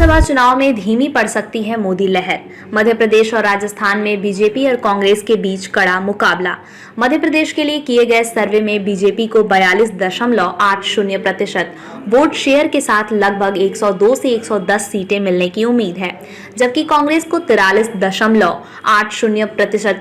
विधानसभा चुनाव में धीमी पड़ सकती है मोदी लहर। मध्य प्रदेश और राजस्थान में बीजेपी और कांग्रेस के बीच कड़ा मुकाबला। मध्य प्रदेश के लिए किए गए सर्वे में बीजेपी को 42.80% वोट शेयर के साथ लगभग 102 से 110 सीटें मिलने की उम्मीद है, जबकि कांग्रेस को 43.80%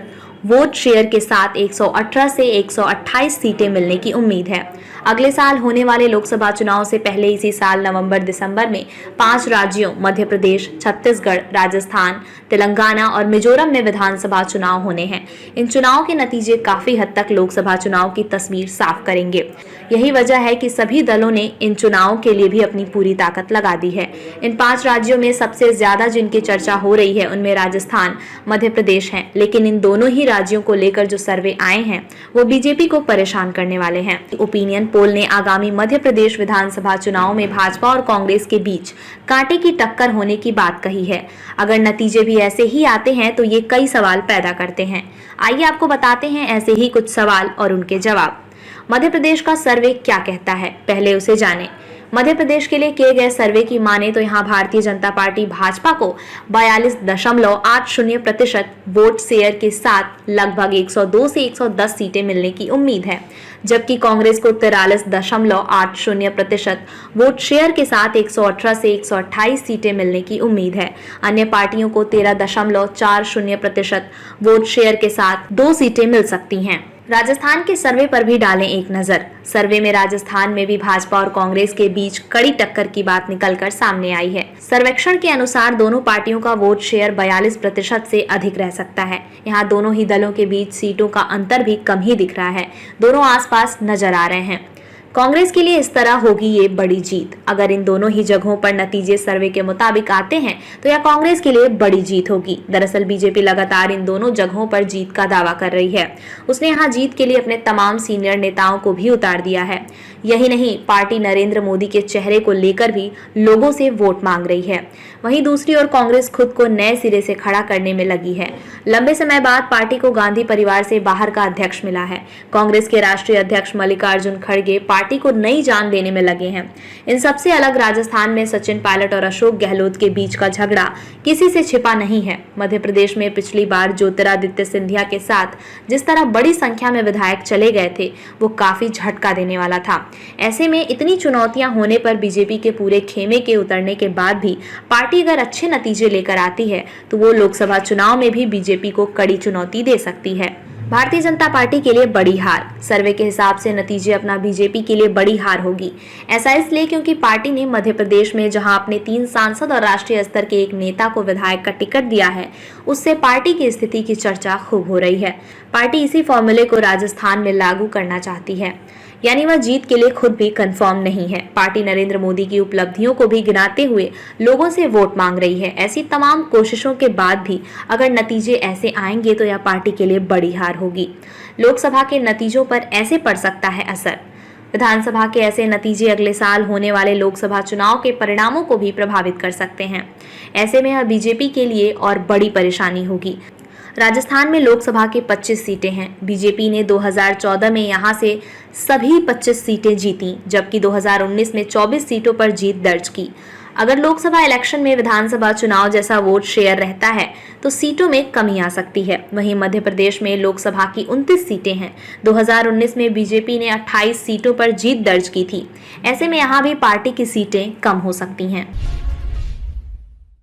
वोट शेयर के साथ 118 से 128 सीटें मिलने की उम्मीद है। अगले साल होने वाले लोकसभा चुनाव से पहले इसी साल नवंबर-दिसंबर में 5 राज्यों मध्य प्रदेश, छत्तीसगढ़, राजस्थान, तेलंगाना और मिजोरम में विधानसभा चुनाव होने हैं। इन चुनाव के नतीजे काफी हद तक लोकसभा चुनाव की तस्वीर साफ करेंगे। यही वजह है कि सभी दलों ने इन चुनावों के लिए भी अपनी पूरी ताकत लगा दी है। इन 5 राज्यों में सबसे ज्यादा जिनकी चर्चा हो रही है उनमें राजस्थान, मध्य प्रदेश हैं, लेकिन इन दोनों ही राज्यों को लेकर जो सर्वे आए हैं वो बीजेपी को परेशान करने वाले हैं। ओपिनियन पोल ने आगामी मध्य प्रदेश विधानसभा चुनाव में भाजपा और कांग्रेस के बीच कांटे की टक्कर होने की बात कही है। अगर नतीजे भी ऐसे ही आते हैं तो ये कई सवाल पैदा करते हैं। आइए आपको बताते हैं ऐसे ही कुछ सवाल और उनके जवाब। मध्य प्रदेश का सर्वे क्या कहता है, पहले उसे जानें। मध्य प्रदेश के लिए किए गए सर्वे की माने तो यहाँ भारतीय जनता पार्टी भाजपा को 42.80% वोट शेयर के साथ लगभग 102 से 110 सीटें मिलने की उम्मीद है, जबकि कांग्रेस को 43.80% वोट शेयर के साथ 118 से 128 सीटें मिलने की उम्मीद है। अन्य पार्टियों को 13.40% वोट शेयर के साथ 2 सीटें मिल सकती हैं। राजस्थान के सर्वे पर भी डालें एक नजर। सर्वे में राजस्थान में भी भाजपा और कांग्रेस के बीच कड़ी टक्कर की बात निकलकर सामने आई है। सर्वेक्षण के अनुसार दोनों पार्टियों का वोट शेयर 42% से अधिक रह सकता है। यहाँ दोनों ही दलों के बीच सीटों का अंतर भी कम ही दिख रहा है। दोनों आसपास नजर आ रहे हैं। कांग्रेस के लिए इस तरह होगी ये बड़ी जीत। अगर इन दोनों ही जगहों पर नतीजे सर्वे के मुताबिक आते हैं तो यह कांग्रेस के लिए बड़ी जीत होगी। दरअसल बीजेपी लगातार इन दोनों जगहों पर जीत का दावा कर रही है। उसने यहां जीत के लिए अपने तमाम सीनियर नेताओं को भी उतार दिया है। यही नहीं, पार्टी नरेंद्र मोदी के चेहरे को लेकर भी लोगों से वोट मांग रही है। वहीं दूसरी ओर कांग्रेस खुद को नए सिरे से खड़ा करने में लगी है। लंबे समय बाद पार्टी को गांधी परिवार से बाहर का अध्यक्ष मिला है। कांग्रेस के राष्ट्रीय अध्यक्ष मल्लिकार्जुन खड़गे पार्टी को नई जान देने में लगे हैं। इन सबसे अलग राजस्थान में सचिन पायलट और अशोक गहलोत के बीच का झगड़ा किसी से छिपा नहीं है। मध्य प्रदेश में पिछली बार ज्योतिरादित्य सिंधिया के साथ जिस तरह बड़ी संख्या में विधायक चले गए थे वो काफी झटका देने वाला था। ऐसे में इतनी चुनौतियां होने पर बीजेपी के पूरे खेमे के उतरने के बाद भी पार्टी अगर अच्छे नतीजे लेकर आती है तो वो लोकसभा चुनाव में भी बीजेपी को कड़ी चुनौती दे सकती है। भारतीय जनता पार्टी के लिए बड़ी हार। सर्वे के हिसाब से नतीजे अपना बीजेपी के लिए बड़ी हार होगी। ऐसा इसलिए क्योंकि पार्टी ने मध्य प्रदेश में जहां अपने 3 सांसद और राष्ट्रीय स्तर के एक नेता को विधायक का टिकट दिया है, उससे पार्टी की स्थिति की चर्चा खूब हो रही है। पार्टी इसी फॉर्मूले को राजस्थान में लागू करना चाहती है, यानी वह जीत के लिए खुद भी कंफर्म नहीं है। पार्टी नरेंद्र मोदी की उपलब्धियों को भी गिनाते हुए लोगों से वोट मांग रही है। ऐसी तमाम कोशिशों के बाद भी अगर नतीजे ऐसे आएंगे तो यह पार्टी के लिए बड़ी हार होगी। लोकसभा के नतीजों पर ऐसे पड़ सकता है असर। विधानसभा के ऐसे नतीजे अगले साल होने वाले लोकसभा चुनाव के परिणामों को भी प्रभावित कर सकते हैं। ऐसे में यह बीजेपी के लिए और बड़ी परेशानी होगी। राजस्थान में लोकसभा की 25 सीटें हैं। बीजेपी ने 2014 में यहां से सभी 25 सीटें जीती, जबकि 2019 में 24 सीटों पर जीत दर्ज की। अगर लोकसभा इलेक्शन में विधानसभा चुनाव जैसा वोट शेयर रहता है तो सीटों में कमी आ सकती है। वहीं मध्य प्रदेश में लोकसभा की 29 सीटें हैं। 2019 में बीजेपी ने 28 सीटों पर जीत दर्ज की थी। ऐसे में यहाँ भी पार्टी की सीटें कम हो सकती हैं।